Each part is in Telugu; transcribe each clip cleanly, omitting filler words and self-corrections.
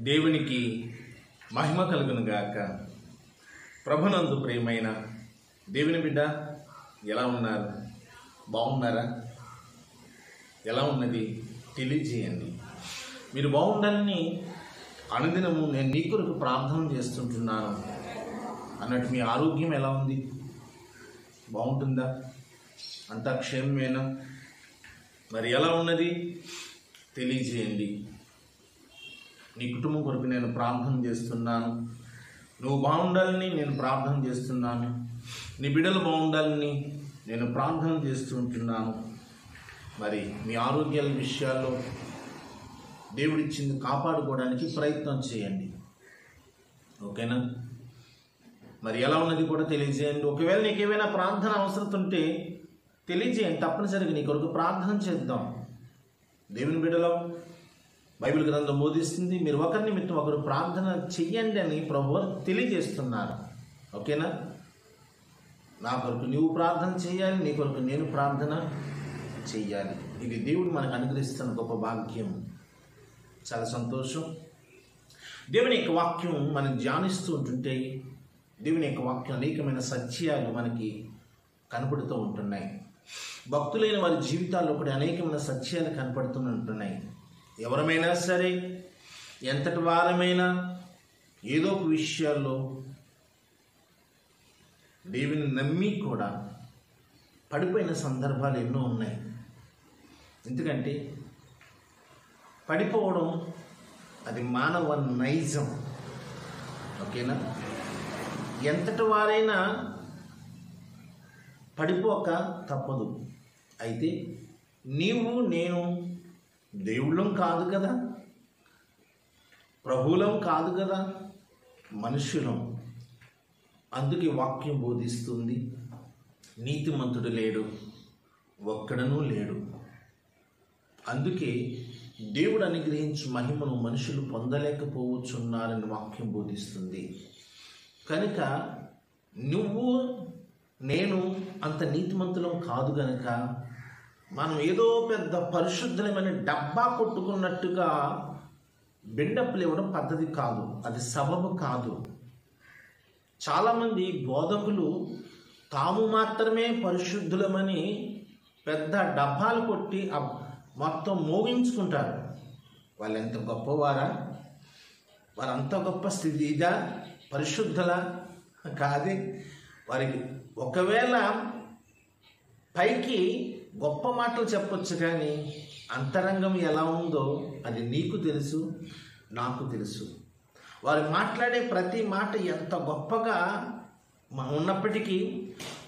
దేవునికి మహిమ కలుగును గాక. ప్రభునందు ప్రియమైన దేవుని బిడ్డ, ఎలా ఉన్నారు? బాగున్నారా? ఎలా ఉన్నది తెలియజేయండి. మీరు బాగుండాలని అనుదినము నేను నీ కొరకు ప్రార్థన చేస్తుంటున్నాను అన్నట్టు మీ ఆరోగ్యం ఎలా ఉంది? బాగుంటుందా? అంతా క్షేమమేనా? మరి ఎలా ఉన్నది తెలియజేయండి. నీ కుటుంబం కొరకు నేను ప్రార్థన చేస్తున్నాను. నువ్వు బాగుండాలని నేను ప్రార్థన చేస్తున్నాను. నీ బిడ్డలు బాగుండాలని నేను ప్రార్థన చేస్తుంటున్నాను. మరి మీ ఆరోగ్యాల విషయాల్లో దేవుడిచ్చింది కాపాడుకోవడానికి ప్రయత్నం చేయండి. ఓకేనా? మరి ఎలా ఉన్నది కూడా తెలియజేయండి. ఒకవేళ నీకు ఏమైనా ప్రార్థన అవసరం ఉంటే తెలియజేయండి. తప్పనిసరిగా నీ కొరకు ప్రార్థన చేద్దాం. దేవుని బిడ్డలో బైబిల్ గ్రంథం బోధిస్తుంది, మీరు ఒకరి నిమిత్తం ఒకరు ప్రార్థన చెయ్యండి అని ప్రభువు తెలియజేస్తున్నారు. ఓకేనా? నా కొరకు నువ్వు ప్రార్థన చేయాలి, నీ కొరకు నేను ప్రార్థన చెయ్యాలి. ఇది దేవుడు మనకు అనుగ్రహిస్తున్న గొప్ప భాగ్యం. చాలా సంతోషం. దేవుని యొక్క వాక్యం మనం ధ్యానిస్తూ ఉంటుంటే దేవుని యొక్క వాక్యం అనేకమైన సత్యాలు మనకి కనపడుతూ ఉంటున్నాయి. భక్తులైన వారి జీవితాల్లో కూడా అనేకమైన సత్యాలు కనపడుతూ ఉంటున్నాయి. ఎవరమైనా సరే, ఎంతటి వారమైనా ఏదో ఒక విషయాల్లో దేవుని నమ్మి కూడా పడిపోయిన సందర్భాలు ఎన్నో ఉన్నాయి. ఎందుకంటే పడిపోవడం అది మానవ నైజం. ఓకేనా? ఎంతటి వారైనా పడిపోక తప్పదు. అయితే నీవు నేను దేవుళ్ళం కాదు కదా, ప్రభువులం కాదు కదా, మనుషులం. అందుకే వాక్యం బోధిస్తుంది, నీతిమంతుడు లేడు, ఒక్కడనూ లేడు. అందుకే దేవుడు అనుగ్రహించి మహిమను మనుషులు పొందలేకపోవచ్చున్నారని వాక్యం బోధిస్తుంది. కనుక నువ్వు నేను అంత నీతిమంతులం కాదు కనుక మనం ఏదో పెద్ద పరిశుద్ధమైన డబ్బా కొట్టుకున్నట్టుగా బిల్డప్లు ఇవ్వడం పద్ధతి కాదు, అది సబబు కాదు. చాలామంది బోధకులు తాము మాత్రమే పరిశుద్ధులమని పెద్ద డబ్బాలు కొట్టి మొత్తం మోగించుకుంటారు. వాళ్ళు ఎంత గొప్పవారా? వారంత గొప్ప స్థితి ఇదా? పరిశుద్ధులా? కాదే. వారికి ఒకవేళ పైకి గొప్ప మాటలు చెప్పొచ్చు, కానీ అంతరంగం ఎలా ఉందో అది నీకు తెలుసు, నాకు తెలుసు. వారు మాట్లాడే ప్రతి మాట ఎంత గొప్పగా ఉన్నప్పటికీ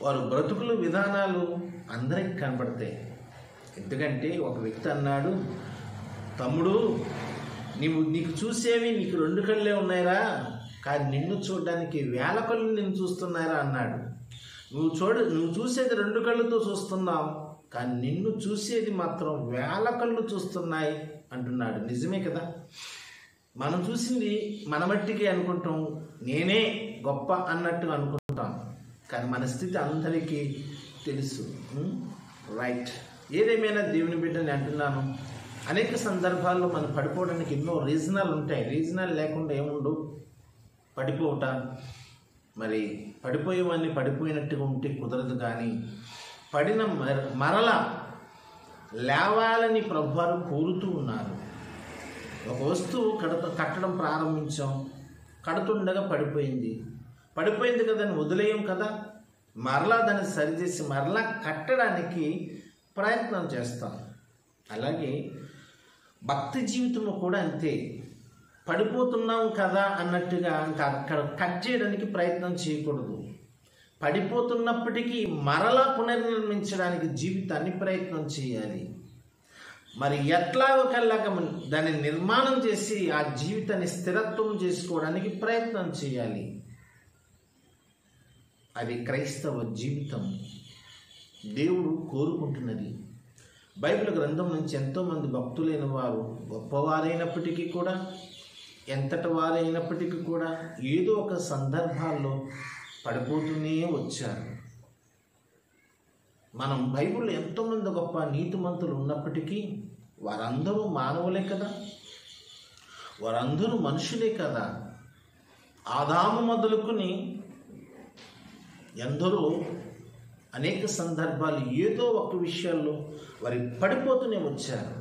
వారు బ్రతుకుల విధానాలు అందరికీ కనబడతాయి. ఎందుకంటే ఒక వ్యక్తి అన్నాడు, తమ్ముడు నీకు చూసేవి నీకు 2 కళ్ళే ఉన్నాయిరా, కానీ నిన్ను చూడడానికి 1000 కళ్ళు నిన్ను చూస్తున్నాయిరా అన్నాడు. నువ్వు చూసేది 2 కళ్ళతో చూస్తున్నావు, కానీ నిన్ను చూసేది మాత్రం 1000 కళ్ళు చూస్తున్నాయి అంటున్నాడు. నిజమే కదా? మనం చూసింది మన మట్టికి అనుకుంటాం, నేనే గొప్ప అన్నట్టు అనుకుంటాం, కానీ మన స్థితి అందరికీ తెలుసు. రైట్. ఏదేమైనా దేవుని బిడ్డని అంటున్నాను, అనేక సందర్భాల్లో మనం పడిపోవడానికి ఎన్నో రీజనాలు ఉంటాయి. రీజనాలు లేకుండా ఏముండు పడిపోవట. మరి పడిపోయేవాడిని పడిపోయినట్టుగా ఉంటే కుదరదు, కానీ పడిన మరలా లేవాలని ప్రభువారు కోరుతూ ఉన్నారు. ఒక వస్తువు కట్టడం ప్రారంభించాం, కడుతుండగా పడిపోయింది కదా అని వదిలేయం కదా, మరలా దాన్ని సరిచేసి మరలా కట్టడానికి ప్రయత్నం చేస్తాం. అలాగే భక్తి జీవితము కూడా అంతే. పడిపోతున్నాం కదా అన్నట్టుగా ఇంకా అక్కడ కట్ చేయడానికి ప్రయత్నం చేయకూడదు. పడిపోతున్నప్పటికీ మరలా పునర్నిర్మించడానికి జీవితాన్ని ప్రయత్నం చేయాలి. మరి ఎట్లాగోకల్లాగా దాన్ని నిర్మాణం చేసి ఆ జీవితాన్ని స్థిరత్వం చేసుకోవడానికి ప్రయత్నం చేయాలి. అది క్రైస్తవ జీవితం. దేవుడు కోరుకుంటున్నది. బైబిల్ గ్రంథం నుంచి ఎంతోమంది భక్తులైన వారు గొప్పవారైనప్పటికీ కూడా, ఎంతటి వారైనప్పటికీ కూడా ఏదో ఒక సందర్భాల్లో పడిపోతూనే వచ్చారు. మనం బైబిల్లో ఎంతోమంది గొప్ప నీతిమంతులు ఉన్నప్పటికీ వారందరూ మానవులే కదా. వారందరూ మనుషులే కదా. ఆదాము మొదలుకొని ఎందరో అనేక సందర్భాలు ఏదో ఒక విషయాల్లో వారి పడిపోతూనే వచ్చారు.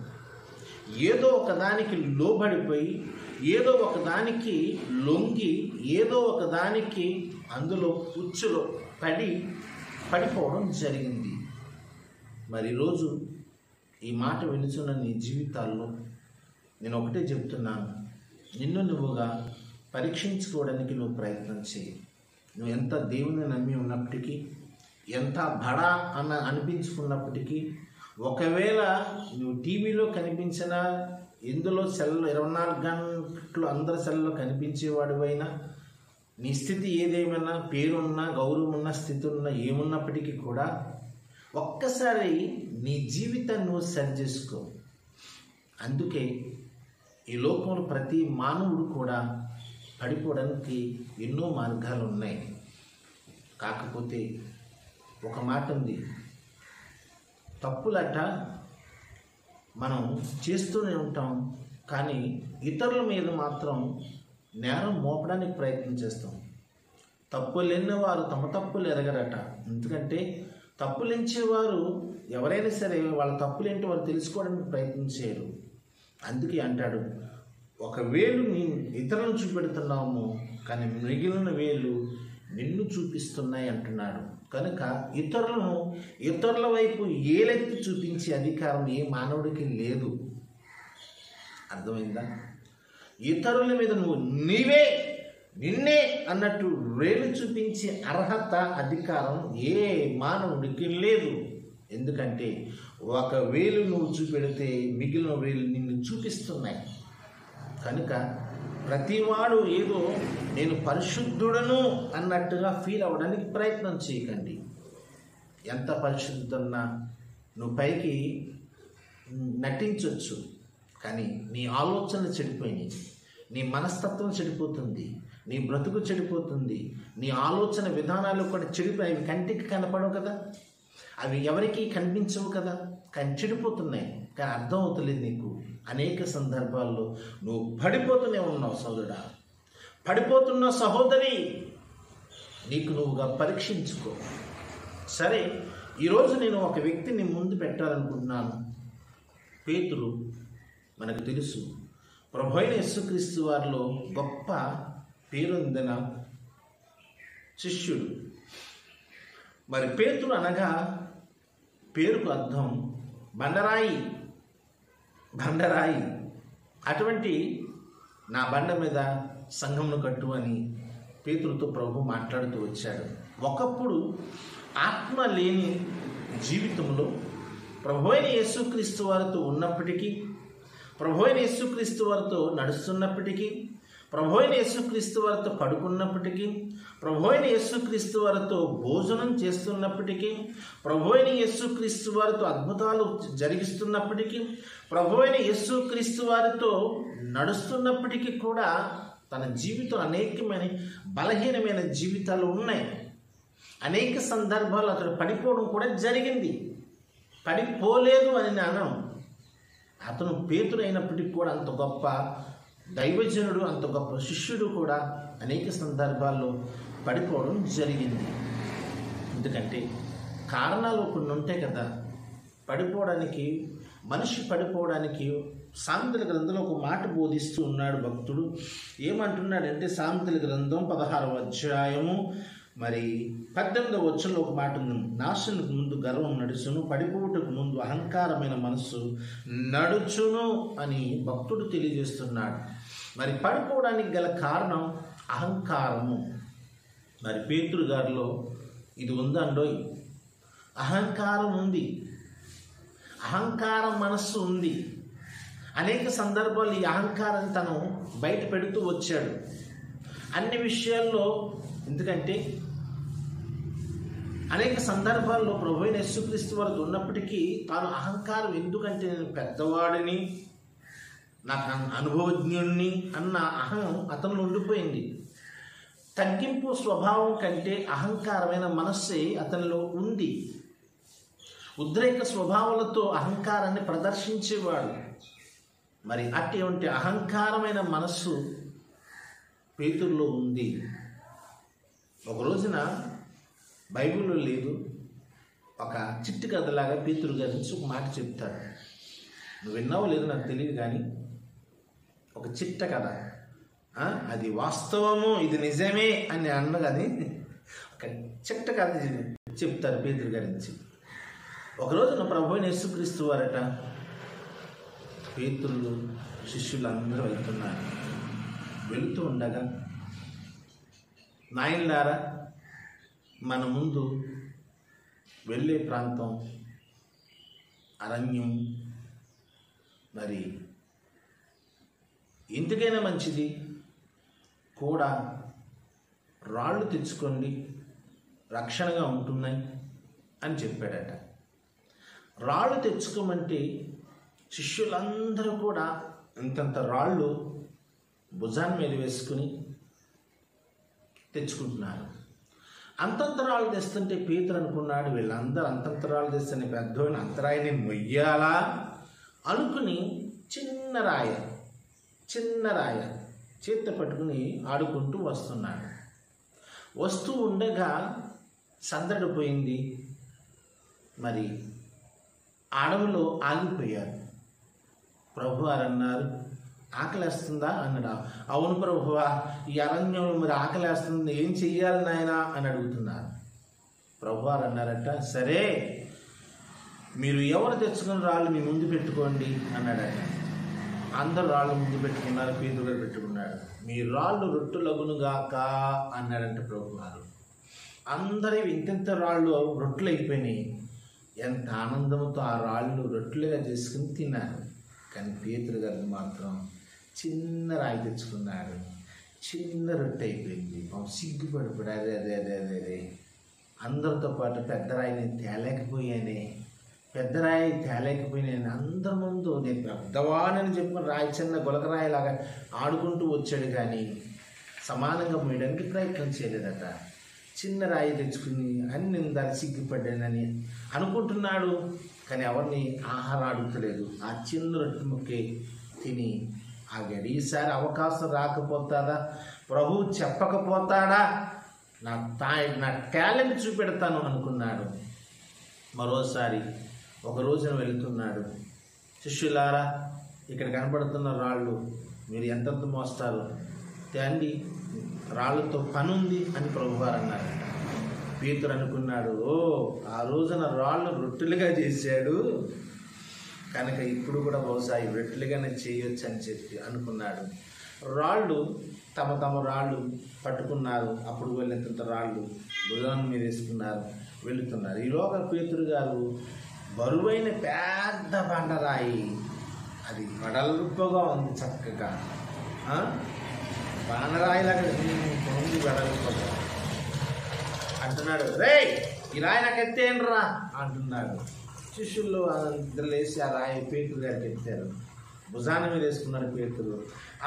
ఏదో ఒకదానికి లోబడిపోయి, ఏదో ఒకదానికి లొంగి, ఏదో ఒకదానికి అందులో ఉచ్చులో పడిపోవడం జరిగింది. మరి ఈరోజు ఈ మాట వినుచున్న నీ జీవితాల్లో నేను ఒకటే చెప్తున్నాను, నిన్ను నువ్వుగా పరీక్షించుకోవడానికి నువ్వు ప్రయత్నం చేయి. నువ్వు ఎంత దేవుని నమ్మి ఉన్నప్పటికీ, ఎంత బడా అనిపించుకున్నప్పటికీ, ఒకవేళ నువ్వు టీవీలో కనిపించినా, ఇందులో సెల్లో 24 గంటలు అందరి సెల్లో కనిపించేవాడివైనా, నీ స్థితి ఏదేమైనా, పేరున్నా, గౌరవం ఉన్న స్థితి ఉన్నా, ఏమున్నప్పటికీ కూడా ఒక్కసారి నీ జీవితాన్ని నువ్వు సరి చేసుకో. అందుకే ఈ లోకంలో ప్రతి మానవుడు కూడా పడిపోవడానికి ఎన్నో మార్గాలు ఉన్నాయి. కాకపోతే ఒక మాట ఉంది, తప్పులట మనం చేస్తూనే ఉంటాం, కానీ ఇతరుల మీద మాత్రం నేరం మోపడానికి ప్రయత్నం చేస్తాం. తప్పులెన్న వారు తమ తప్పులు ఎరగరట. ఎందుకంటే తప్పులెంచేవారు ఎవరైనా సరే వాళ్ళ తప్పులేంటో వారు తెలుసుకోవడానికి ప్రయత్నం చేయరు. అందుకే అంటాడు, ఒక వేలు నీ ఇతరులను చూపెడుతున్నాము, కానీ మిగిలిన వేలు నిన్ను చూపిస్తున్నాయి అంటున్నాడు. కనుక ఇతరుల వైపు ఏలెత్తి చూపించే అధికారం ఏ మానవుడికి లేదు. అర్థమైందా? ఇతరుల మీద నువ్వు నిన్నే అన్నట్టు వేలు చూపించే అర్హత, అధికారం ఏ మానవుడికి లేదు. ఎందుకంటే ఒక వేలు నువ్వు చూపెడితే మిగిలిన వేలు నిన్ను చూపిస్తున్నాయి. కనుక ప్రతివాడు ఏదో నేను పరిశుద్ధుడను అన్నట్టుగా ఫీల్ అవ్వడానికి ప్రయత్నం చేయకండి. ఎంత పరిశుద్ధున్నా నువ్వు పైకి నటించవచ్చు, కానీ నీ ఆలోచనలు చెడిపోయినాయి, నీ మనస్తత్వం చెడిపోతుంది, నీ బ్రతుకు చెడిపోతుంది, నీ ఆలోచన విధానాలు కూడా చెడిపోయి, అవి కంటికి కనపడవు కదా, అవి ఎవరికి కనిపించవు కదా, కానీ చెడిపోతున్నాయి. కానీ అర్థం అవుతలేదు నీకు. అనేక సందర్భాల్లో నువ్వు పడిపోతూనే ఉన్నావు సోదరుడా, పడిపోతున్న సహోదరి. నీకు నువ్వుగా పరీక్షించుకో. సరే, ఈరోజు నేను ఒక వ్యక్తిని ముందు పెట్టాలనుకుంటున్నాను. పేతురు మనకు తెలుసు, ప్రభువైన యేసుక్రీస్తు వారిలో గొప్ప పేరొందిన శిష్యుడు. మరి పేతురు అనగా పేరుకు అర్థం బండరాయి. అటువంటి నా బండ మీద సంఘమును కట్టు అని పేతురుతో ప్రభు మాట్లాడుతూ వచ్చాడు. ఒకప్పుడు ఆత్మ లేని జీవితంలో ప్రభువైన యేసుక్రీస్తు వారితో ఉన్నప్పటికీ, ప్రభువైన యేసుక్రీస్తు వారితో నడుస్తున్నప్పటికీ, ప్రభువైన యేసుక్రీస్తు వారితో పడుకున్నప్పటికీ, ప్రభువైన యేసుక్రీస్తు వారితో భోజనం చేస్తున్నప్పటికీ, ప్రభువైన యేసుక్రీస్తు వారితో అద్భుతాలు జరిగిస్తున్నప్పటికీ, ప్రభువైన యేసుక్రీస్తు వారితో నడుస్తున్నప్పటికీ కూడా తన జీవితం అనేకమైన బలహీనమైన జీవితాలు ఉన్నాయి. అనేక సందర్భాలు అతడు పడిపోవడం కూడా జరిగింది. పడిపోలేదు అని నేను, అతను పేతురు అయినప్పటికీ కూడా అంత గొప్ప దైవజనుడు, అంత గొప్ప శిష్యుడు కూడా అనేక సందర్భాల్లో పడిపోవడం జరిగింది. ఎందుకంటే కారణాలు కొన్ని ఉంటాయి కదా పడిపోవడానికి. మనిషి పడిపోవడానికి సామెతల గ్రంథంలో ఒక మాట బోధిస్తూ ఉన్నాడు భక్తుడు. ఏమంటున్నాడంటే, సామెతల గ్రంథం 16వ అధ్యాయము మరి 18వ వచనంలో ఒక మాట ఉంది. నాశనకు ముందు గర్వం నడుచును, పడిపోవుటకు ముందు అహంకారమైన మనస్సు నడుచును అని భక్తుడు తెలియజేస్తున్నాడు. మరి పడిపోవడానికి గల కారణం అహంకారము. మరి పేతురు గారిలో ఇది ఉందండోయ్, అహంకారం ఉంది, అహంకారం మనస్సు ఉంది. అనేక సందర్భాలు ఈ అహంకారాన్ని తను బయట పెడుతూ వచ్చాడు అన్ని విషయాల్లో. ఎందుకంటే అనేక సందర్భాల్లో ప్రభువైన యేసుక్రీస్తు వారితో ఉన్నప్పటికీ తాను అహంకారం, ఎందుకంటే నేను పెద్దవాడిని, నాకు అనుభవజ్ఞుణ్ణి అన్న అహం అతనిలో ఉండిపోయింది. తగ్గింపు స్వభావం కంటే అహంకారమైన మనస్సే అతనిలో ఉంది. ఉద్రేక స్వభావాలతో అహంకారాన్ని ప్రదర్శించేవాడు. మరి అటువంటి అహంకారమైన మనస్సు పేతురులో ఉంది. ఒక రోజున బైబిల్లో లేదు, ఒక చిట్టి కథలాగా పేతురు గురించి ఒక మాట చెప్తాడు. నువ్వు విన్నావో లేదో నాకు తెలియదు, కానీ ఒక చిట్ట కథ, అది వాస్తవము, ఇది నిజమే అని అన్నగాని ఒక చిట్ట కథ చెప్తారు పేతురు గురించి. ఒక రోజున ప్రభువైన యేసుక్రీస్తు వారట పేతురు శిష్యులందరూ వెళ్తున్నారు. వెళుతూ ఉండగా, నాయనలారా, మన ముందు వెళ్ళే ప్రాంతం అరణ్యం, మరి ఎందుకైనా మంచిది కూడా రాళ్ళు తెచ్చుకోండి, రక్షణగా ఉంటున్నాయి అని చెప్పాడట. రాళ్ళు తెచ్చుకోమంటే శిష్యులందరూ కూడా ఇంతంత రాళ్ళు భుజాన్ని మీద వేసుకుని తెచ్చుకుంటున్నారు. అంతంత రాళ్ళు తెస్తుంటే పేతురు అనుకున్నాడు, వీళ్ళందరూ అంతంత రాళ్ళు తెస్తే పెద్దోడిని అంతరాయిని మొయ్యాలా అనుకుని చిన్న రాయ చేత పట్టుకుని ఆడుకుంటూ వస్తున్నాడు. వస్తూ ఉండగా సందడి పోయింది. మరి అడవిలో ఆగిపోయారు. ప్రభువారు అన్నారు, ఆకలేస్తుందా అన్నాడు. అవును ప్రభువా, ఈ అరణ్యంలో మరి ఆకలేస్తుంది, ఏం చెయ్యాలి నాయన అని అడుగుతున్నారు. ప్రభువారు అన్నారట, సరే మీరు ఎవరు తెచ్చుకున్న రాళ్ళు మీ ముందు పెట్టుకోండి అన్నాడట. అందరు రాళ్ళు ముందు పెట్టుకున్నారు, పేతురు గారు పెట్టుకున్నాడు. మీ రాళ్ళు రొట్టెలగునుగాక అన్నాడంట ప్రభువారు. అందరి ఇంత రాళ్ళు రొట్టెలు అయిపోయినాయి. ఎంత ఆనందంతో ఆ రాళ్ళు రొట్టెలుగా చేసుకుని తిన్నారు. కానీ పేతురు గారు మాత్రం చిన్న రాయి తెచ్చుకున్నాడు. చిన్న రొట్టె అయిపోయింది. సిగ్గుపడిపోయాడు. అదే అదే అదే అదే అదే అందరితో పాటు పెద్ద రాయిని తేలేకపోయినాయని అందరి ముందు నేను పెద్దవాడని చెప్పుకుని రాయి చిన్న గులకరాయిలాగా ఆడుకుంటూ వచ్చాడు. కానీ సమానంగా పోయడానికి ప్రయత్నం చేయలేదట. చిన్న రాయి తెచ్చుకుని అన్ని దాన్ని సిగ్గుపడ్డానని అనుకుంటున్నాడు. కానీ ఎవరిని ఆహారం అడుగుతలేదు. ఆ చిన్న రొట్టె ముక్కే తిని ఆగాడు. ఈసారి అవకాశం రాకపోతాడా, ప్రభువు చెప్పకపోతాడా, నా టాలెంట్ చూపెడతాను అనుకున్నాడు. మరోసారి ఒక రోజున వెళుతున్నాడు. శిష్యులారా, ఇక్కడ కనపడుతున్న రాళ్ళు మీరు ఎంతెంత మోస్తారు, తేండి, రాళ్ళతో పని ఉంది అని ప్రభువారు అన్నారు. పేతురు అనుకున్నాడు, ఆ రోజున రాళ్ళు రొట్టెలుగా చేశాడు కనుక ఇప్పుడు కూడా బహుశా ఈ రొట్టెలుగానే చేయొచ్చు అని చెప్పి అనుకున్నాడు. రాళ్ళు తమ రాళ్ళు పట్టుకున్నారు. అప్పుడు వెళ్ళేంత రాళ్ళు భుజం మీద వేసుకున్నారు, వెళుతున్నారు. ఈలోగా పేతురు గారు బరువైన పెద్ద బండరాయి, అది వెడల్పుగా ఉంది, చక్కగా బండరాయిలాగా ఉంది, వెడల్పుగా అంటున్నాడు. రే, ఈ రాయి నాకు ఎత్తేయండిరా అంటున్నాడు. శిష్యుల్లో ఇద్దరు లేచి ఆ రాయి పేతురు గారికి ఎత్తారు. భుజాన మీద వేసుకున్నాడు పేతురు.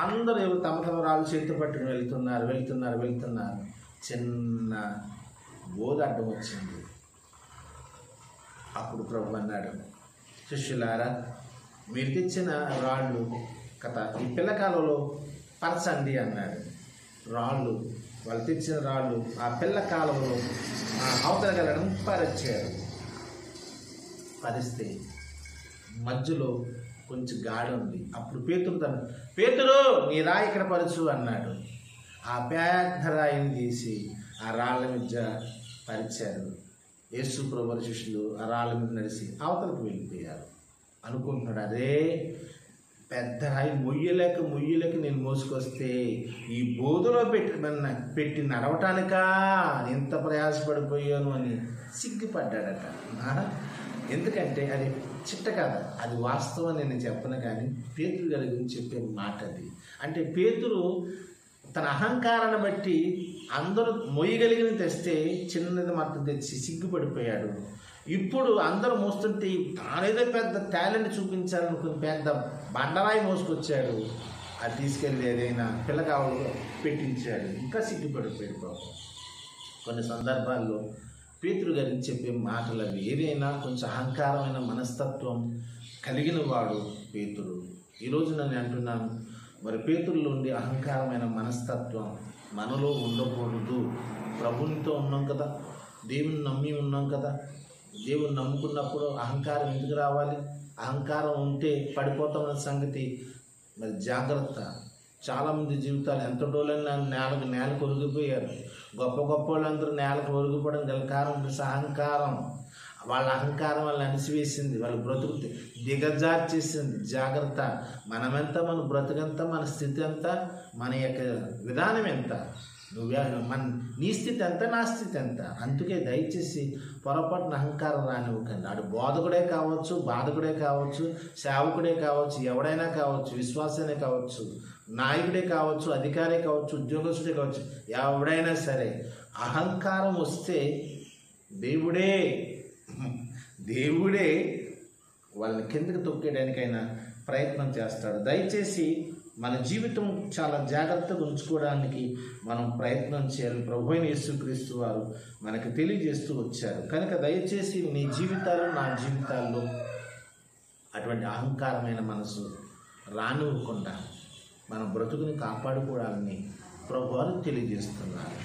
అందరూ తమ రాళ్ళు చేతి పట్టుకుని వెళ్తున్నారు. చిన్న బోధ అడ్డం వచ్చింది. అప్పుడు ప్రభు అన్నాడు, శిష్యులారా, మీరు తెచ్చిన రాళ్ళు కథ ఈ పిల్లకాలలో పరచండి అన్నాడు. రాళ్ళు, వాళ్ళు తెచ్చిన రాళ్ళు ఆ పిల్ల కాలంలో అవతల గలడం పరిచారు. పరిస్తే మధ్యలో కొంచెం గాడి ఉంది. అప్పుడు పేతురు నీ రాయి ఇక్కడ పరచు అన్నాడు. ఆ పెద్ద రాయిని తీసి ఆ రాళ్ళ మీద పరిచారు. యేసు ప్రభువు శిష్యులు ఆ రాళ్ళ మీద నడిచి అవతలకు వెళ్ళిపోయారు. అనుకుంటున్నాడు, అదే పెద్ద రాయి మొయ్యలేక నేను మోసుకొస్తే ఈ బోధలో పెట్టి నడవటానికా ఎంత ప్రయాసపడిపోయాను అని సిగ్గుపడ్డాడట. ఎందుకంటే అది చిట్ట కథ, అది వాస్తవం నేను చెప్పను. కానీ పేతురు గారి గురించి చెప్పే మాట అది. అంటే పేతురు తన అహంకారాన్ని బట్టి అందరూ మొయ్యగలిగిన తెస్తే చిన్నది మాత్రం తెచ్చి సిగ్గుపడిపోయాడు. ఇప్పుడు అందరూ మోస్తుంటే తానేదో పెద్ద టాలెంట్ చూపించాలనుకుని పెద్ద బండరాయి మోసుకొచ్చాడు. అది తీసుకెళ్ళి ఏదైనా పిల్లకావలు పెట్టించాడు. ఇంకా సిగ్గుపడిపోయాడు పాపం. కొన్ని సందర్భాల్లో పేతురు గారికి చెప్పే మాటలు అవి. ఏదైనా కొంచెం అహంకారమైన మనస్తత్వం కలిగిన వాడు పేతురు. ఈరోజు నేను అంటున్నాను, మరి పేతురులో ఉండి అహంకారమైన మనస్తత్వం మనలో ఉండకూడదు. ప్రభునితో ఉన్నాం కదా, దేవుని నమ్మి ఉన్నాం కదా. దేవుని నమ్ముకున్నప్పుడు అహంకారం ఎందుకు రావాలి? అహంకారం ఉంటే పడిపోతామన్న సంగతి మరి జాగ్రత్త. చాలామంది జీవితాలు ఎంత డోలైనా నేలకు ఒరిగిపోయారు. గొప్ప గొప్ప వాళ్ళందరూ నేలకు ఒరిగిపోవడం గల కారణం అహంకారం. వాళ్ళ అహంకారం వాళ్ళని అణిసివేసింది, వాళ్ళ బ్రతుకు దిగజార్చేసింది. జాగ్రత్త. మనమెంత, మన బ్రతుకంత, మన స్థితి ఎంత, మన యొక్క విధానం ఎంత, నీ స్థితి ఎంత, నా స్థితి ఎంత. అందుకే దయచేసి పొరపాటున అహంకారం రానివ్వకండి. ఆడు బోధకుడే కావచ్చు, బాధకుడే కావచ్చు, సేవకుడే కావచ్చు, ఎవడైనా కావచ్చు, విశ్వాసనే కావచ్చు, నాయకుడే కావచ్చు, అధికారే కావచ్చు, ఉద్యోగస్తుడే కావచ్చు, ఎవడైనా సరే అహంకారం వస్తే దేవుడే వాళ్ళని కిందకి తొక్కేయడానికైనా ప్రయత్నం చేస్తాడు. దయచేసి మన జీవితం చాలా జాగ్రత్తగా ఉంచుకోవడానికి మనం ప్రయత్నం చేయాలి. ప్రభువైన యేసుక్రీస్తు వారు మనకు తెలియజేస్తూ వచ్చారు. కనుక దయచేసి నీ జీవితాలు, నా జీవితాల్లో అటువంటి అహంకారమైన మనసు రానివ్వకుండా మన బ్రతుకుని కాపాడుకోవాలని ప్రభువారు తెలియజేస్తున్నారు.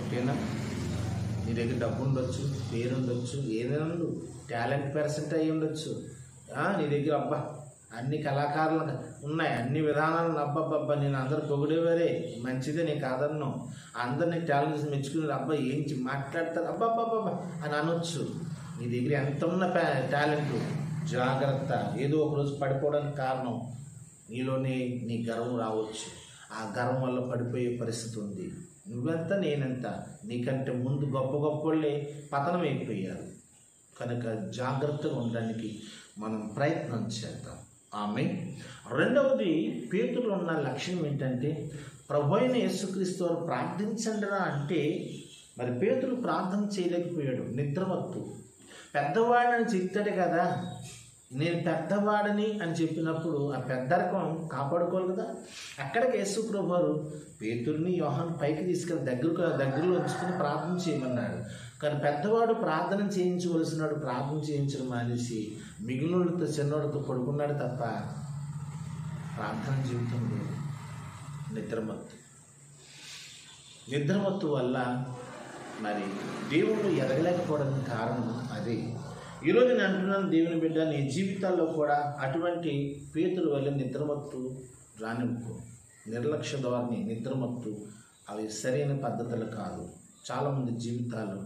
ఓకేనా? నీ దగ్గర డబ్బు ఉండొచ్చు, పేరు ఉండొచ్చు, ఏదైనా టాలెంట్ పర్సెంట్ అయ్యి ఉండొచ్చు. నీ దగ్గర అబ్బా అన్ని కళాకారులు ఉన్నాయి, అన్ని విధానాలు అబ్బబ్బబ్బా నేను అందరు పొగిడేవారే, మంచిదే, నీకు కాదన్ను. అందరినీ టాలెంట్స్ మెచ్చుకుని అబ్బా ఏం మాట్లాడతారు అబ్బాబ్బాబ్బా అని అనొచ్చు. నీ దగ్గర ఎంత ఉన్న టాలెంట్, జాగ్రత్త. ఏదో ఒకరోజు పడిపోవడానికి కారణం నీలోనే నీ గర్వం రావచ్చు. ఆ గర్వం వల్ల పడిపోయే పరిస్థితి ఉంది. నువ్వెంత, నేనెంత, నీకంటే ముందు గొప్ప గొప్పళ్ళే పతనం అయిపోయారు. కనుక జాగ్రత్తగా ఉండడానికి మనం ప్రయత్నం చేద్దాం. ఆమేన్. రెండవది, పేతురులో ఉన్న లక్షణం ఏంటంటే, ప్రభువైన యేసుక్రీస్తు వారు ప్రార్థించండిరా అంటే మరి పేతురు ప్రార్థన చేయలేకపోయాడు. నిద్రమత్తు. పెద్దవాడని చెప్తాడు కదా, నేను పెద్దవాడని అని చెప్పినప్పుడు ఆ పెద్దరకం కాపాడుకోవాలి కదా. అక్కడికి యేసు ప్రభువారు పేతురుని, యోహాను పైకి తీసుకెళ్ళి దగ్గరలో ఉంచుకుని ప్రార్థన చేయమన్నాడు. కానీ పెద్దవాడు ప్రార్థన చేయించవలసినాడు, ప్రార్థన చేయించడం మానేసి మిగిలినోడితో చిన్నోడితో పడుకున్నాడు తప్ప ప్రార్థన జీవితంలో నిద్రమత్తు వల్ల మరి దేవుడు ఎదగలేకపోవడానికి కారణం అదే. ఈరోజు నేను అంటున్నాను, దేవుని బిడ్డ, నీ జీవితాల్లో కూడా అటువంటి పేతురు వల్ల నిద్రమత్తు రానివ్వకు. నిర్లక్ష్య ధోరణి, నిద్రమత్తు అవి సరైన పద్ధతులు కాదు. చాలామంది జీవితాలు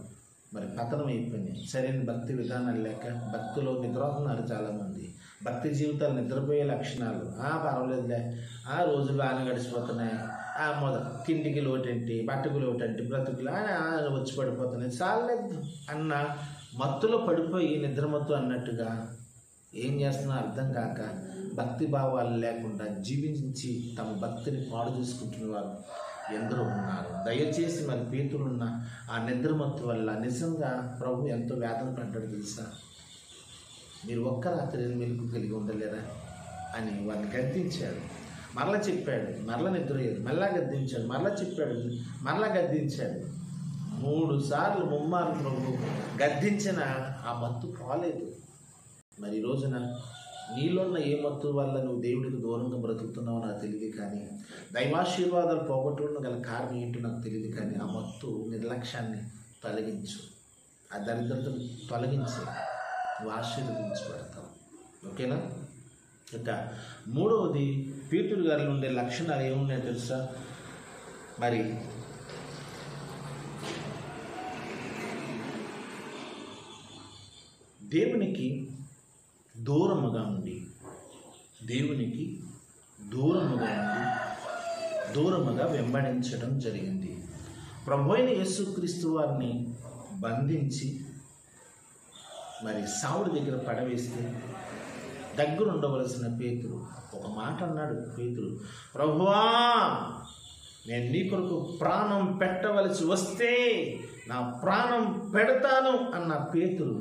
మరి పతనం అయిపోయినాయి. సరైన భక్తి విధానాలు లేక భక్తిలో నిద్రోహన్నారు చాలామంది. భక్తి జీవితాలు నిద్రపోయే లక్షణాలు. పర్వాలేదులే, రోజులు బాగానే గడిచిపోతున్నాయి, తిండికి లోటంటి, బట్టకు లోటంటి, బ్రతుకులు వచ్చి పడిపోతున్నాయి, చాలేదు అన్న మత్తులో పడిపోయి నిద్రమత్తు అన్నట్టుగా ఏం చేస్తున్నా అర్థం కాక భక్తి భావాలు లేకుండా జీవించి తమ భక్తిని పాడు చేసుకుంటున్న వారు ఎందరో ఉన్నారు. దయచేసి మరి పేతురున్న ఆ నిద్రమత్తు వల్ల నిజంగా ప్రభు ఎంతో వేదన పడ్డాడు తెలుసా. మీరు ఒక్క రాత్రి మెలకు కలిగి ఉండలేరా అని వారిని గద్దించాడు. మరలా చెప్పాడు, మరలా నిద్రపోయాడు, మరలా గద్దించాడు, మరలా చెప్పాడు, మరలా గద్దించాడు. 3 సార్లు ముమ్మారు ప్రభు గద్దించిన ఆ మత్తు పోలేదు. మరి ఈ రోజున నీలో ఉన్న ఏ మత్తు వల్ల నువ్వు దేవుడికి దూరంగా బ్రతుకుతున్నావో నాకు తెలియదు, కానీ దైవాశీర్వాదాలు పోగొట్టుకోవడం గల కారణం ఏంటో నాకు తెలియదు. కానీ ఆ మత్తు నిర్లక్ష్యాన్ని తొలగించు, ఆ దరిద్రతను తొలగించి నువ్వు ఆశీర్వదించబడతావు. ఓకేనా? ఇక మూడవది, పేతురు గారిలో ఉండే లక్షణాలు ఏమున్నాయో తెలుసా? మరి దేవునికి దూరముగా ఉండి దూరముగా వెంబడించడం జరిగింది. ప్రభువైన యేసుక్రీస్తు వారిని బంధించి మరి సావుడి దగ్గర పడవేస్తే దగ్గర ఉండవలసిన పేతురు ఒక మాట అన్నాడు. పేతురు, ప్రభువా, నేను నీ కొరకు ప్రాణం పెట్టవలసి వస్తే నా ప్రాణం పెడతాను అన్న పేతురు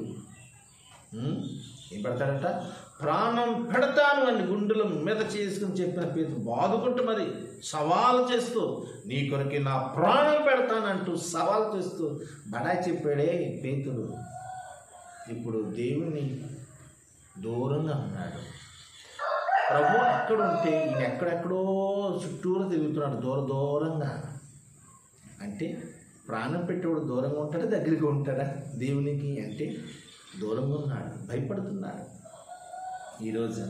ఏం పెడతాడట? ప్రాణం పెడతాను అని గుండెల మీద చేసుకుని చెప్పిన పేతురు బాదుకుంటూ మరి సవాలు చేస్తూ, నీ కొరకు నా ప్రాణం పెడతానంటూ సవాలు చేస్తూ బడాయి చెప్పాడే పేతురు. ఇప్పుడు దేవుని దూరంగా ఉన్నాడు. ప్రభు అక్కడ ఉంటే ఈయన ఎక్కడెక్కడో చుట్టూరు తిరుగుతున్నాడు దూరంగా. అంటే ప్రాణం పెట్టేవాడు దూరంగా ఉంటాడా దగ్గరికి ఉంటాడా దేవునికి అంటే దూరంగా ఉన్నాడు, భయపడుతున్నాడు. ఈరోజు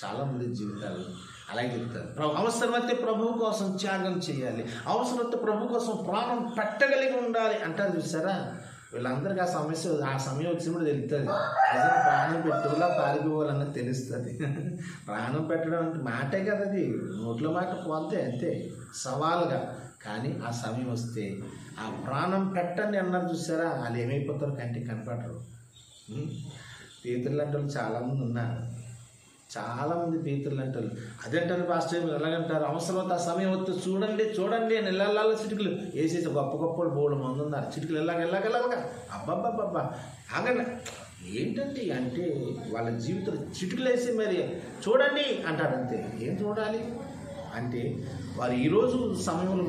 చాలామంది జీవితాలు అలాగే చెప్తారు, అవసరమైతే ప్రభువు కోసం త్యాగం చేయాలి, అవసరమైతే ప్రభు కోసం ప్రాణం పెట్టగలిగి ఉండాలి అంటారు. చూసారా, వీళ్ళందరికీ ఆ సమయం వచ్చినప్పుడు తెలుస్తుంది నిజంగా ప్రాణం పెట్టుకోవాలా పారిపోవాలన్నది తెలుస్తుంది. ప్రాణం పెట్టడం అంటే మాటే కదా, అది నోట్లో మాట పోతే అంతే సవాలుగా. కానీ ఆ సమయం వస్తే ఆ ప్రాణం పెట్టండి అన్నారు చూసారా, వాళ్ళు ఏమైపోతారు కంటికి కనపడరు. పేతురు లాంటి వాళ్ళు చాలామంది ఉన్నారు, చాలామంది పేతురు లాంటి వాళ్ళు. అదేంటారు పాస్టర్ ఎలాగంటారు, అవసరమైతే ఆ సమయం వస్తే చూడండి నెలల చిటికలు వేసేసి గొప్ప బోర్డు మంది ఉన్నారు, చిటికలు ఎలాగ అబ్బాబ్బాబ్బా ఆగండి. ఏంటంటే అంటే వాళ్ళ జీవితంలో చిటికలు వేసి మరి చూడండి అంటాడు అంతే. ఏం చూడాలి అంటే వారు ఈరోజు సమయంలో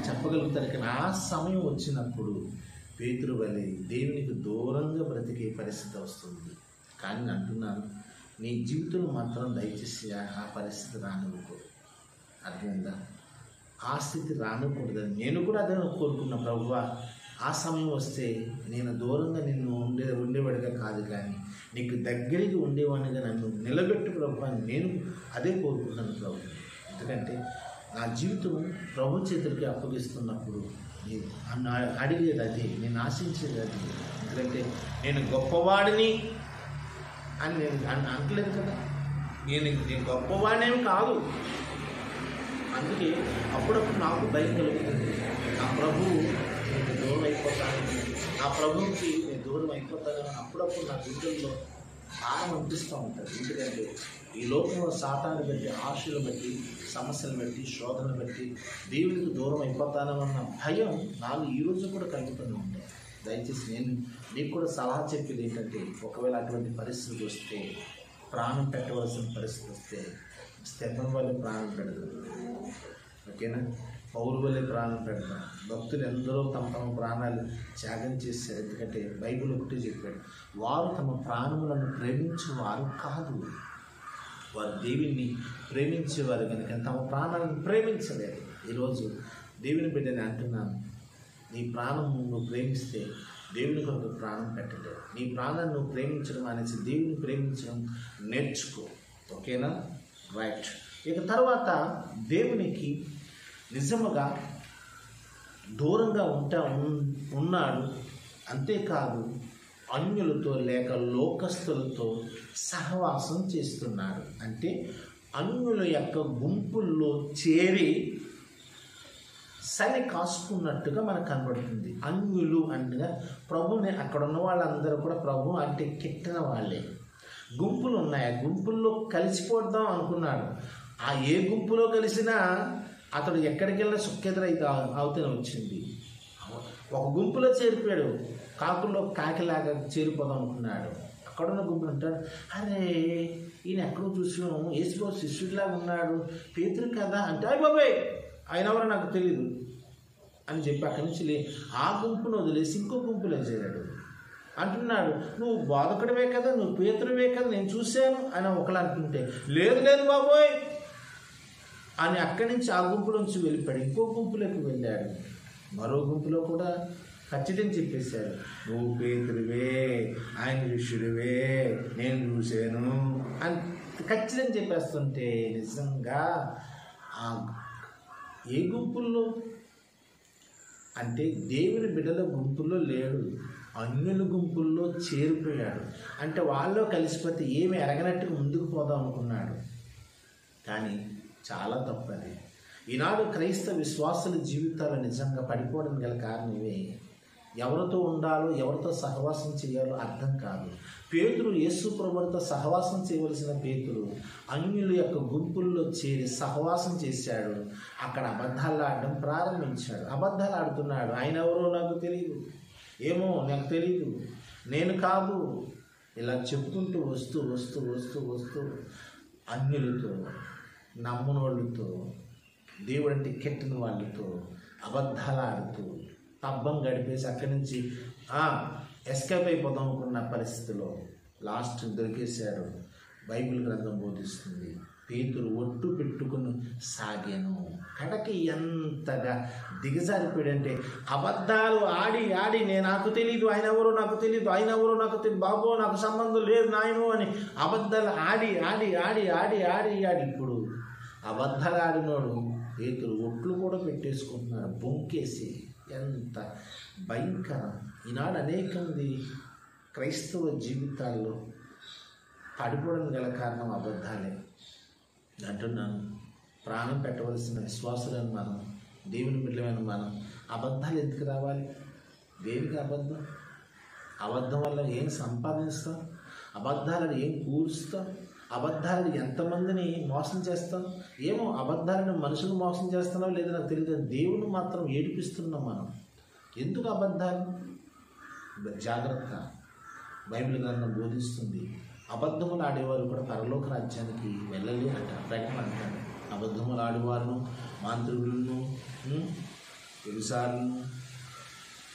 చెప్పగలుగుతారు, కానీ ఆ సమయం వచ్చినప్పుడు పేతురు వలె దేవునికి దూరంగా బ్రతికే పరిస్థితి వస్తుంది. కానీ నేను అంటున్నాను, నీ జీవితంలో మాత్రం దయచేసి ఆ పరిస్థితి రానివ్వకు. అర్థమైందా? ఆ స్థితి రానివ్వకూడదని నేను కూడా అదే కోరుకున్నా. ప్రభువా, ఆ సమయం వస్తే నేను దూరంగా నిన్ను ఉండేవాడిగా కాదు, కానీ నీకు దగ్గరికి ఉండేవాడిగా నన్ను నిలబెట్టు ప్రభు అని నేను అదే కోరుకున్నాను ప్రభు. ఎందుకంటే నా జీవితం ప్రభు చేతులకి అప్పగిస్తున్నప్పుడు అడిగేది అది, నేను ఆశించేది అది. ఎందుకంటే నేను గొప్పవాడిని అని నేను అనట్లేదు కదా, నేను గొప్పవాడినేమి కాదు. అందుకే అప్పుడప్పుడు నాకు భయం కలుగుతుంది, నా ప్రభువు నేను దూరం అయిపోతాను, నా ప్రభువుకి నేను దూరం అయిపోతాను అప్పుడప్పుడు నా గుండెల్లో భారం అనిపిస్తూ ఉంటుంది. ఎందుకంటే ఈ లోకంలో సాతాను బట్టి, ఆశలు బట్టి, సమస్యలు బట్టి, శోధనలు బట్టి దేవునికి దూరం అయిపోతానన్న భయం నాకు ఈరోజు కూడా కలుగుతూనే ఉంటుంది. దయచేసి నేను మీకు కూడా సలహా చెప్పేది ఏంటంటే, ఒకవేళ అటువంటి పరిస్థితి వస్తే, ప్రాణం పెట్టవలసిన పరిస్థితి వస్తే స్తెఫను వల్లే ప్రాణం పెడదాం, ఓకేనా? పౌలు వల్లే ప్రాణం పెడదాం. భక్తులు ఎందరో తమ ప్రాణాలు త్యాగం చేశారు. ఎందుకంటే బైబిల్ ఒకటే చెప్పాడు, వారు తమ ప్రాణములను ప్రేమించేవారు కాదు, వారు దేవుని ప్రేమించేవారు కనుక తమ ప్రాణాలను ప్రేమించలేదు. ఈరోజు దేవుని బిడ్డని అంటున్నాను, నీ ప్రాణం నువ్వు ప్రేమిస్తే దేవుని కొరకు ప్రాణం పెట్టలేదు. నీ ప్రాణాన్ని నువ్వు ప్రేమించడం అనేసి దేవుని ప్రేమించడం నేర్చుకో, ఓకేనా? రైట్. ఇక తర్వాత దేవునికి నిజముగా దూరంగా ఉన్నాడు. అంతేకాదు, అన్యులతో లేక లోకస్తులతో సహవాసం చేస్తున్నాడు. అంటే అన్యుల యొక్క గుంపుల్లో చేరి సని కాసుకున్నట్టుగా మనకు కనబడుతుంది. అన్యులు అంటే ప్రభుని అక్కడ ఉన్న వాళ్ళందరూ కూడా ప్రభు అంటే కిట్టిన వాళ్ళే. గుంపులు ఉన్నాయి, ఆ గుంపుల్లో కలిసిపోద్దాం అనుకున్నాడు. ఆ ఏ గుంపులో కలిసినా అతడు ఎక్కడికి వెళ్ళినా సుఖెదురైతే అవుతూనే వచ్చింది. ఒక గుంపులో చేరిపోయాడు, కాకుల్లో కాకిలాగా చేరిపోదాం అనుకున్నాడు. అక్కడున్న గుంపులు అంటాడు, అరే ఈయన ఎక్కడో చూసాం, యేసులో శిష్యుడిలాగా ఉన్నాడు, పేతురు కదా అంటే, అయ్య బాబాయ్ ఆయన ఎవరో నాకు తెలీదు అని చెప్పి అక్కడి నుంచి ఆ గుంపును వదిలేసి ఇంకో గుంపులో చేరాడు. అంటున్నాడు, నువ్వు బోధకుడివే కదా, నువ్వు పేతురువే కదా, నేను చూశాను అని ఒకళ్ళు అంటుంటే, లేదు బాబోయ్ అని అక్కడి నుంచి ఆ గుంపులోంచి వెళ్ళిపోయాడు. ఇంకో గుంపులోకి వెళ్ళాడు. మరో గుంపులో కూడా ఖచ్చితంగా చెప్పేశాడు, నువ్వు పేతురువే, ఆయన శిష్యుడివే, నేను చూశాను అని ఖచ్చితంగా చెప్పేస్తుంటే నిజంగా ఏ గుంపుల్లో అంటే దేవుని బిడ్డల గుంపుల్లో లేడు, అన్యుల గుంపుల్లో చేరిపోయాడు. అంటే వాళ్ళలో కలిసిపోతే ఏమి ఎరగనట్టుగా ముందుకు పోదాం అనుకున్నాడు. కానీ చాలా తప్పది. ఈనాడు క్రైస్తవ విశ్వాసుల జీవితాలు నిజంగా పడిపోవడం గల కారణం ఇవే. ఎవరితో ఉండాలో, ఎవరితో సహవాసం చేయాలో అర్థం కాదు. పేతురు యేసు ప్రభువుతో సహవాసం చేయవలసిన పేతురు అన్యుల యొక్క గుంపుల్లో చేరి సహవాసం చేశాడు. అక్కడ అబద్ధాలు ఆడడం ప్రారంభించాడు. అబద్ధాలు ఆడుతున్నాడు. ఆయన ఎవరో నాకు తెలియదు, ఏమో నాకు తెలియదు, నేను కాదు, ఇలా చెప్పుకుంటూ వస్తూ అన్యులతో, నమ్మనోళ్ళతో, దేవుడంటే కెట్టిన వాళ్ళతో అబద్ధాలు ఆడుతూ పబ్బం గడిపేసి అక్కడి నుంచి ఎస్కేప్ అయిపోదాం అనుకున్న పరిస్థితిలో లాస్ట్ దొరికేశాడు. బైబిల్ గ్రంథం బోధిస్తుంది. పేతురు ఒట్టు పెట్టుకుని సాగాను. కడకి ఎంతగా దిగజారిపోయాడంటే అబద్ధాలు ఆడి ఆడి నాకు తెలియదు, ఆయన ఎవరో నాకు తెలియదు, ఆయన ఎవరో నాకు తెలియదు, బాబో నాకు సంబంధం లేదు నాయను అని అబద్ధాలు ఆడి ఆడి ఆడి ఆడి ఆడి ఆడి ఇప్పుడు అబద్ధాలు ఆడినోడు పేతురు ఒట్లు కూడా పెట్టేసుకుంటున్నాడు బొంకేసి. ఎంత భయంకరం! ఈనాడు అనేక మంది క్రైస్తవ జీవితాల్లో పడిపోవడం గల కారణం అబద్ధాలే అంటున్నాను. ప్రాణం పెట్టవలసిన విశ్వాసులను మనం, దేవుని బిడ్డలమైన మనం అబద్ధాలు ఎందుకు రావాలి? దేనికి అబద్ధం? అబద్ధం వల్ల ఏం సంపాదిస్తాం? అబద్ధాలను ఏం కూరుస్తాం? అబద్ధాలను ఎంతమందిని మోసం చేస్తాం? ఏమో అబద్ధాలను మనుషులు మోసం చేస్తున్నావు లేదో నాకు తెలియదు, దేవుని మాత్రం ఏడిపిస్తున్నాం మనం. ఎందుకు అబద్ధాలు? జాగ్రత్త. బైబిల్ గ్రంథం బోధిస్తుంది, అబద్ధములు ఆడేవారు కూడా పరలోక రాజ్యానికి వెళ్ళలేరట. ప్రకటన అంటాడు, అబద్ధములు ఆడేవారును, మాంత్రికులను, వ్యభిచారులను,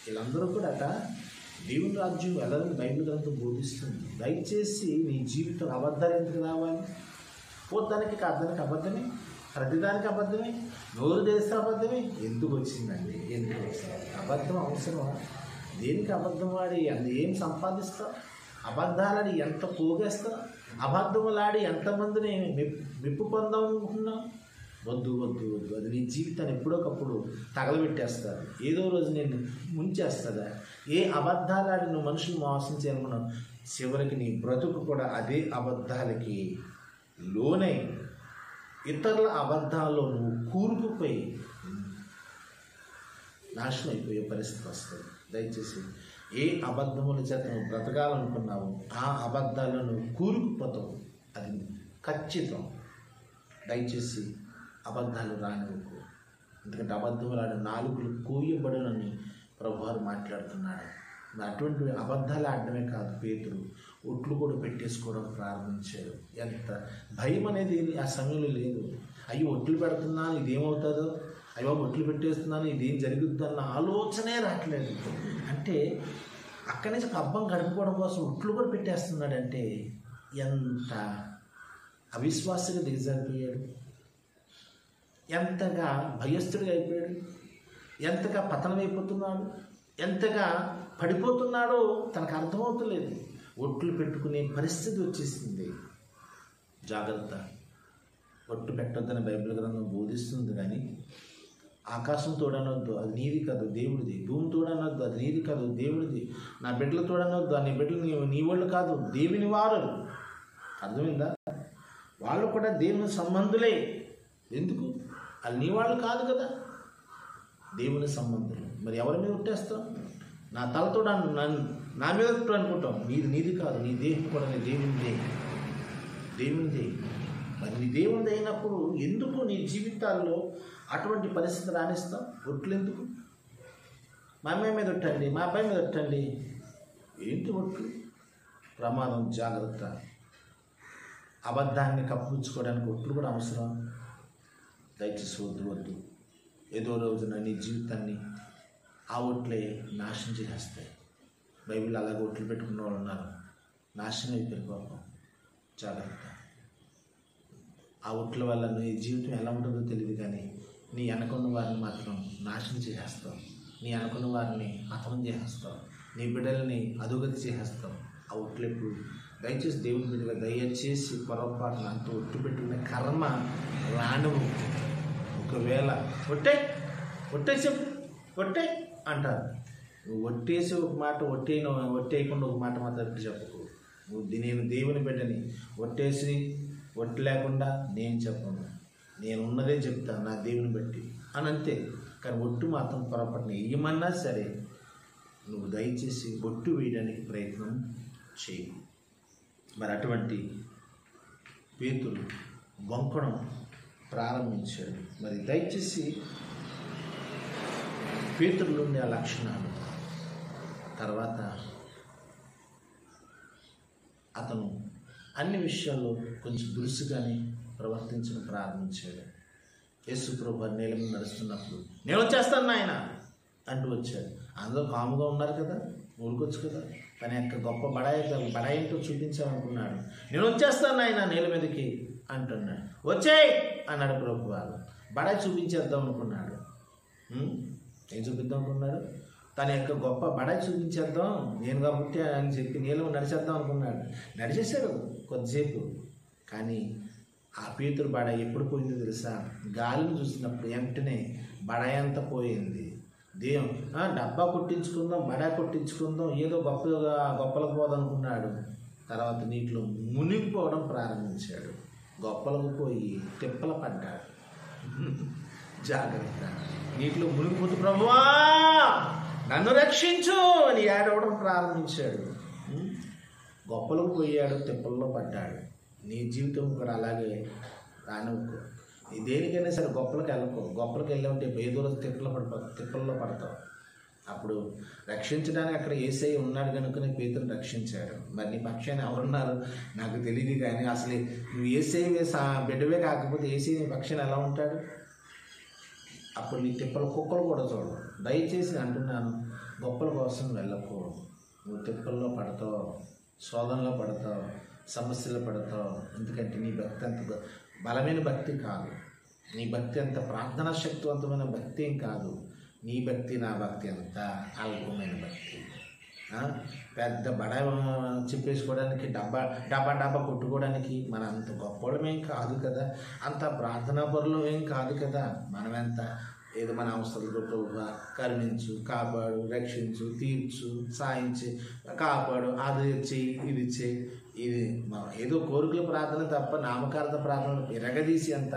వీళ్ళందరూ కూడా అట దేవుని రాజ్యం వెళ్ళాలని బైబిల్ గ్రంథం బోధిస్తుంది. దయచేసి నీ జీవితం అబద్ధాలు ఎందుకు రావాలి? పోతానికి అర్థానికి అబద్ధమే, ప్రతిదానికి అబద్ధమే, నోరు చేస్తే అబద్ధమే. ఎందుకు వచ్చిందండి? ఎందుకు వచ్చింది? అబద్ధం అవసరమా? దేనికి అబద్ధం ఆడి ఏం సంపాదిస్తావు? అబద్ధాలని ఎంత పోగేస్తావు? అబద్ధములాడి ఎంతమందిని మెప్పు పొందాలనుకుంటున్నావు? వద్దు వద్దు వద్దు. అది నీ జీవితాన్ని ఎప్పుడోకప్పుడు తగలబెట్టేస్తారు, ఏదో రోజు నేను ముంచేస్తుందా? ఏ అబద్ధాలాడి నువ్వు మనుషులు మోసం చేయాలనుకున్నావు, చివరికి నీ బ్రతుకు కూడా అదే అబద్ధాలకి లోనై ఇతరుల అబద్ధాల్లో నువ్వు కూరుకుపోయి నాశనం అయిపోయే పరిస్థితి వస్తుంది. దయచేసి ఏ అబద్ధముల చేత నువ్వు బ్రతకాలనుకున్నావు ఆ అబద్ధాలను నువ్వు కూరుకుపోతావు, అది ఖచ్చితం. దయచేసి అబద్ధాలు రానివ్వకు, ఎందుకంటే అబద్ధములు ఆడే నాలుగులు కోయబడునని ప్రభువారు మాట్లాడుతున్నాడు. అటువంటి అబద్ధాలు ఆడడమే కాదు, పేతురు ఒట్లు కూడా పెట్టేసుకోవడం ప్రారంభించాడు. ఎంత భయం అనేది ఆ సమయంలో లేదు. అయ్యో ఒట్లు పెడుతున్నాను ఇదేమవుతుందో, అయ్యో ఒట్లు పెట్టేస్తున్నాను ఇదేం జరుగుతుందన్న ఆలోచనే రావట్లేదు. అంటే అక్కడి నుంచి పబ్బం గడుపుకోవడం కోసం ఒట్లు కూడా పెట్టేస్తున్నాడంటే ఎంత అవిశ్వాసంగా దిగజారిపోయాడు, ఎంతగా భయస్థుడిగా అయిపోయాడు, ఎంతగా పతనమైపోతున్నాడు, ఎంతగా పడిపోతున్నాడో తనకు అర్థమవుతలేదు. ఒట్లు పెట్టుకునే పరిస్థితి వచ్చేసింది. జాగ్రత్త. ఒట్టు పెట్టొద్దని బైబిల్ గ్రంథం బోధిస్తుంది, కానీ ఆకాశం తోడనొద్దు అది నీది కాదు దేవుడిది, భూమి తోడనొద్దు అది నీది కాదు దేవుడిది, నా బిడ్డలు తోడనొద్దు నీ బిడ్డలు నీ వాళ్ళు కాదు దేవుని వారు. అర్థమైందా? వాళ్ళు కూడా దేవుని సంబంధులే. ఎందుకు? అది నీ వాళ్ళు కాదు కదా, దేవుని సంబంధులు. మరి ఎవరి మీద ఉట్టేస్తాం? నా తలతో నా మీద అనుకుంటాం. నీది కాదు, నీ దేహం కూడా నీ దేవునిదే. మరి నీ దేవునిది అయినప్పుడు ఎందుకు నీ జీవితాల్లో అటువంటి పరిస్థితి రాణిస్తాం? ఒట్లు ఎందుకు? మా అమ్మాయి మీద ఒట్టండి, మా అబ్బాయి మీద ఒట్టండి, ఏంటి ఒట్లు? ప్రమాదం. జాగ్రత్త. అబద్ధాన్ని కప్పుపుచ్చుకోవడానికి ఒట్లు కూడా అవసరం. దయచేసి వద్దు. ఏదో రోజున నీ జీవితాన్ని ఆ ఒట్లే నాశనం చేసేస్తాయి. బైబిల్ అలాగే ఒట్లు పెట్టుకున్న వాళ్ళు ఉన్నారు, నాశనం అయిపోయారు పాపం. జాగ్రత్త. ఆ ఒట్ల వల్ల నీ జీవితం ఎలా ఉంటుందో తెలియదు, కానీ నీ అనుకున్న వారిని మాత్రం నాశనం చేసేస్తావు, నీ అనుకున్న వారిని హతం చేసేస్తావు, నీ బిడ్డలని అధోగతి చేసేస్తావు. ఆ ఒట్లు ఎప్పుడు? దయచేసి దేవుని బిడ్డగా దయచేసి పొరపాటున అంత ఒట్టు పెట్టుకునే కర్మ రానువు. ఒకవేళ ఒట్టే అంటారు, నువ్వు ఒట్టేసి ఒక మాట ఒట్టేయకుండా ఒక మాట మాత్రం చెప్పకు. నేను దేవుని బిడ్డని, ఒట్టు లేకుండా నేను చెప్పను, నేను ఉన్నదే చెప్తాను నా దేవుని బట్టి అని అంతే. కానీ ఒట్టు మాత్రం పొరపాటున వేయమన్నా సరే నువ్వు దయచేసి ఒట్టు వేయడానికి ప్రయత్నం చేయి. మరి అటువంటి పేతురు వంకడం ప్రారంభించాడు. మరి దయచేసి పేతురులో ఉండే ఆ లక్షణాలు తర్వాత అతను అన్ని విషయాల్లో కొంచెం దురుసుగానే ప్రవర్తించడం ప్రారంభించాడు. యేసు ప్రభువు నేల మీద నడుస్తున్నప్పుడు నేను వచ్చేస్తాను నాయన అంటూ వచ్చాడు. అందరూ కాముగా ఉన్నారు కదా, ఊరుకొచ్చు కదా. తన యొక్క గొప్ప బడాయింటో చూపించాలనుకున్నాడు. నేను వచ్చేస్తాను ఆయన నీళ్ళ మీదకి అంటున్నాడు. వచ్చేయ్ అన్నాడు ప్రభు వారు. బడాయి చూపించేద్దాం అనుకున్నాడు. ఏం చూపిద్దాం అనుకున్నాడు? తన యొక్క గొప్ప బడాయి చూపించేద్దాం నేను కాబట్టి అని చెప్పి నీళ్ళు నడిచేద్దాం అనుకున్నాడు. నడిచేశాడు కొద్దిసేపు. కానీ ఆ పేతురు బడాయి ఎప్పుడు పోయిందో తెలుసా? గాలిని చూసినప్పుడు వెంటనే బడాయి అంతా పోయింది. డబ్బా కొట్టించుకుందాం, బడా కొట్టించుకుందాం, ఏదో గొప్పలకు పోదనుకున్నాడు. తర్వాత నీటిలో మునిగిపోవడం ప్రారంభించాడు. గొప్పలకు పోయి తిప్పల పడ్డాడు. జాగ్రత్త, నీటిలో మునిగిపోతూ ప్రభువా నన్ను రక్షించు అని ఏడవడం ప్రారంభించాడు. గొప్పలకు పోయాడు, తిప్పల్లో పడ్డాడు. నీ జీవితం కూడా అలాగే రానివ్వకు. దేనికైనా సరే గొప్పలకు వెళ్ళకు. గొప్పలకు వెళ్ళామంటే ఏదో రోజు తిప్పల్లో పడతావు. అప్పుడు రక్షించడానికి అక్కడ యేసయ్య ఉన్నాడు కనుకనే పేతురుని రక్షించాడు. మరి నీ పక్షాన్ని ఎవరున్నారు నాకు తెలియదు. కానీ అసలు నువ్వు యేసయ్య బిడ్డవే కాకపోతే యేసయ్య నీ పక్షాన్ని ఎలా ఉంటాడు? అప్పుడు నీ తిప్పల కుక్కలు కూడా చూడవు. దయచేసి అంటున్నాను, గొప్పల కోసం వెళ్ళకు. నువ్వు తిప్పల్లో పడతావు, శోధనలో పడతావు, సమస్యలు పడతావు. ఎందుకంటే నీ భక్తి అంత బలమైన భక్తి కాదు. నీ భక్తి అంత ప్రార్థనా శక్తివంతమైన భక్తి ఏం కాదు. నీ భక్తి నా భక్తి అంత అల్పమైన భక్తి. పెద్ద బడ చెప్పేసుకోవడానికి డబ్బా కొట్టుకోవడానికి మన అంత గొప్పవాళ్ళమేం కాదు కదా. అంత ప్రార్థనా పరులు ఏం కాదు కదా. మనమెంత ఏదో మన అవసరాలు ప్రభువా కరుణించు, కాపాడు, రక్షించు, తీర్చు, సాయించి, కాపాడు, అది చెయ్యి, ఇది చెయ్యి. ఇది ఏదో కోరికల ప్రార్థన తప్ప నామకార్థ ప్రార్థన ఎరగదీసి అంత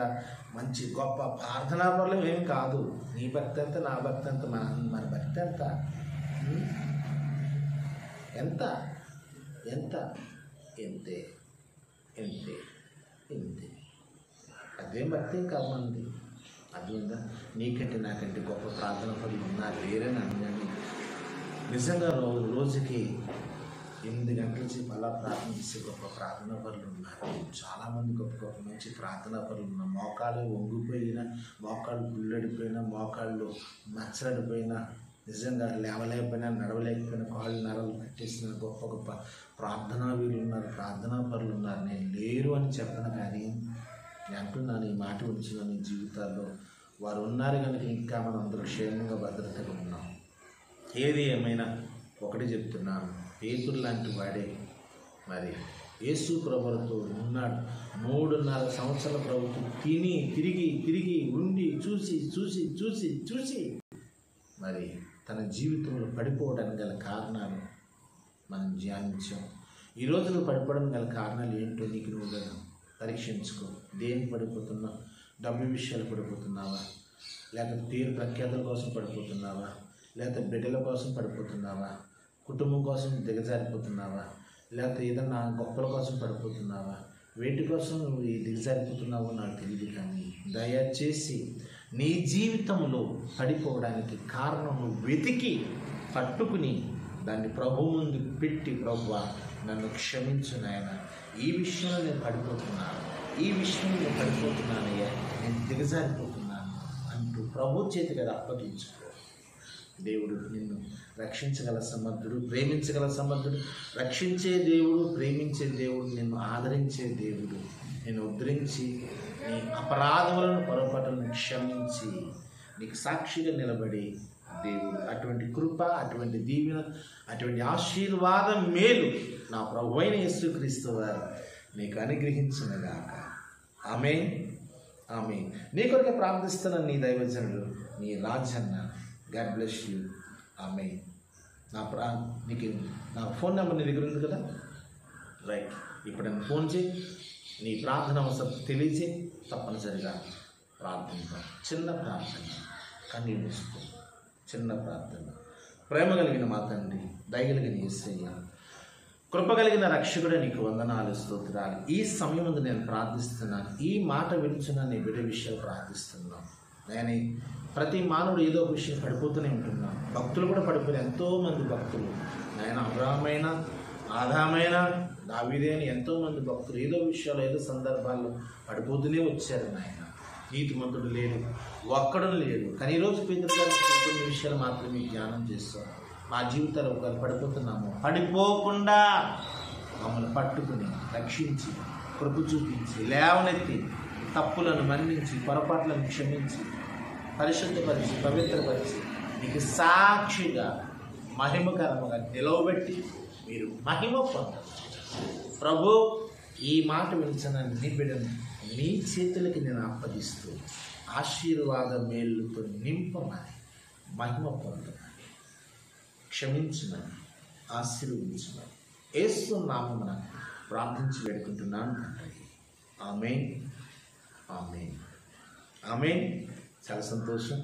మంచి గొప్ప ప్రార్థనా పరులు ఏం కాదు. నీ భక్తి అంత, నా భక్తి అంత, మన భక్తి అంత ఎంత ఎంత ఎంతే ఎంతే ఎంతే. అదేం భక్తి కాదు మనది. అది ఉందా? నీకంటే నాకంటే గొప్ప ప్రార్థన పనులు ఉన్నారు లేరని అన్నాను. నిజంగా రోజుకి 8 గంటల సేపు అలా ప్రార్థన చేసే గొప్ప ప్రార్థనా పనులు ఉన్నారు. చాలామంది గొప్ప మంచి ప్రార్థనా పనులు ఉన్నారు. మోకాళ్ళు వంగిపోయినా, మోకాళ్ళు గుళ్ళడిపోయినా, మోకాళ్ళు మచ్చడిపోయినా, నిజంగా లేవలేకపోయినా, నడవలేకపోయినా, కాళ్ళు నరలు కట్టేసిన గొప్ప గొప్ప ప్రార్థనా వీళ్ళు ఉన్నారు, ప్రార్థనా పనులు ఉన్నారు. నేను లేరు అని చెప్పను, కానీ నేను అంటున్నాను, ఈ మాట ఉంచిన నీ జీవితాల్లో వారు ఉన్నారు కనుక ఇంకా మనం అందరూ క్షేమంగా భద్రతగా ఉన్నాం. ఏది ఏమైనా ఒకటి చెప్తున్నాను, పేతురు లాంటి వాడే మరి యేసు ప్రభువుతో ఉన్నాడు. 3.5 సంవత్సరాల ప్రభుత్వం తిరిగి ఉండి చూసి మరి తన జీవితంలో పడిపోవడానికి గల కారణాలు మనం ధ్యానించాం. ఈ రోజు నువ్వు పడిపోవడానికి గల కారణాలు ఏంటో నీకు నువ్వు పరీక్షించుకో. దేనికి పడిపోతున్నావు? డబ్బు విషయాలు పడిపోతున్నావా? లేకపోతే పేరు ప్రఖ్యాతుల కోసం పడిపోతున్నావా? లేకపోతే బిడ్డల కోసం పడిపోతున్నావా? కుటుంబం కోసం దిగజారిపోతున్నావా? లేకపోతే ఏదన్నా గొప్పల కోసం పడిపోతున్నావా? వేటి కోసం నువ్వు దిగజారిపోతున్నావో నాకు తెలియదు. కానీ దయచేసి నీ జీవితంలో పడిపోవడానికి కారణం నువ్వు వెతికి పట్టుకుని దాన్ని ప్రభు ముందు పెట్టి, ప్రభువా నన్ను క్షమించు నాయన, ఈ విషయంలో నేను పడిపోతున్నాను, ఈ విషయంలో నేను పడిపోతున్నానయ్యా, నేను దిగజారిపోతున్నాను అంటూ ప్రభు చేతికి అది అప్పగించుకో. దేవుడు నిన్ను రక్షించగల సమర్థుడు, ప్రేమించగల సమర్థుడు. రక్షించే దేవుడు, ప్రేమించే దేవుడు, నిన్ను ఆదరించే దేవుడు, నేను ఉద్ధరించి నీ అపరాధములను, పొరపాటులను క్షమించి నీకు సాక్షిగా నిలబడి దేవుడు అటువంటి కృప, అటువంటి దీవెన, అటువంటి ఆశీర్వాదం, మేలు నా ప్రభువైన యేసుక్రీస్తు వారు నీకు అనుగ్రహించునుగాక. ఆమేన్ ఆమేన్. నీ కొరకు ప్రార్థిస్తున్న నీ దైవజనుడు, నీ Rajanna. God bless you. Amen. నీకు నా ఫోన్ నెంబర్ నీ దగ్గర ఉంది కదా, రైట్. ఇప్పుడు నన్ను ఫోన్ చేయి, నీ ప్రార్థన అవసరం తెలియజేయి, తప్పనిసరిగా ప్రార్థిద్దాం. చిన్న ప్రార్థన, కన్నీళ్ళు మూసుకో. చిన్న ప్రార్థన. ప్రేమ కలిగిన మా తండ్రి, దయగలిగిన యేసయ్య, కృప కలిగిన రక్షకుడే నీకు వందనాలు, స్తోత్రాలు. ఈ సమయం ముందు నేను ప్రార్థిస్తున్నాను. ఈ మాట వినిచిన నీ బిడ్డ విషయాలు ప్రార్థిస్తున్నాను. నేను ప్రతి మానవుడు ఏదో ఒక విషయం పడిపోతూనే ఉంటున్నాను. భక్తులు కూడా పడిపోయారు, ఎంతోమంది భక్తులు. నాయన అబ్రాహమైన, ఆదామైన, దావీదైన ఎంతోమంది భక్తులు ఏదో విషయాలు, ఏదో సందర్భాల్లో పడిపోతూనే వచ్చారు. నాయన నీతిమంతుడు లేడు, ఒక్కడు లేడు. కానీ ఈరోజు పేతురు గారు కొన్ని విషయాలు మాత్రమే ధ్యానం చేస్తాం. మా జీవితాలు ఒకరు పడిపోతున్నాము, పడిపోకుండా మమ్మల్ని పట్టుకుని రక్షించి కృప చూపించి లేవనెత్తి తప్పులను మన్నించి పొరపాట్లను క్షమించి పరిశుద్ధపరిచి పవిత్రపరిచి నీకు సాక్షిగా మహిమకరముగా నిలవబెట్టి మీరు మహిమ పొందారు. ప్రభు, ఈ మాట వినిచిన నీ బిడ్డను నీ చేతులకి నేను అప్పగిస్తూ ఆశీర్వాద మేలుతో నింపమని, మహిమ పొందమని, క్షమించమని, ఆశీర్వదించమని యేసు నామమున ప్రార్థించి వేడుకుంటున్నాను తండ్రి. ఆమేన్, ఆమేన్, ఆమేన్. చాలా సంతోషం.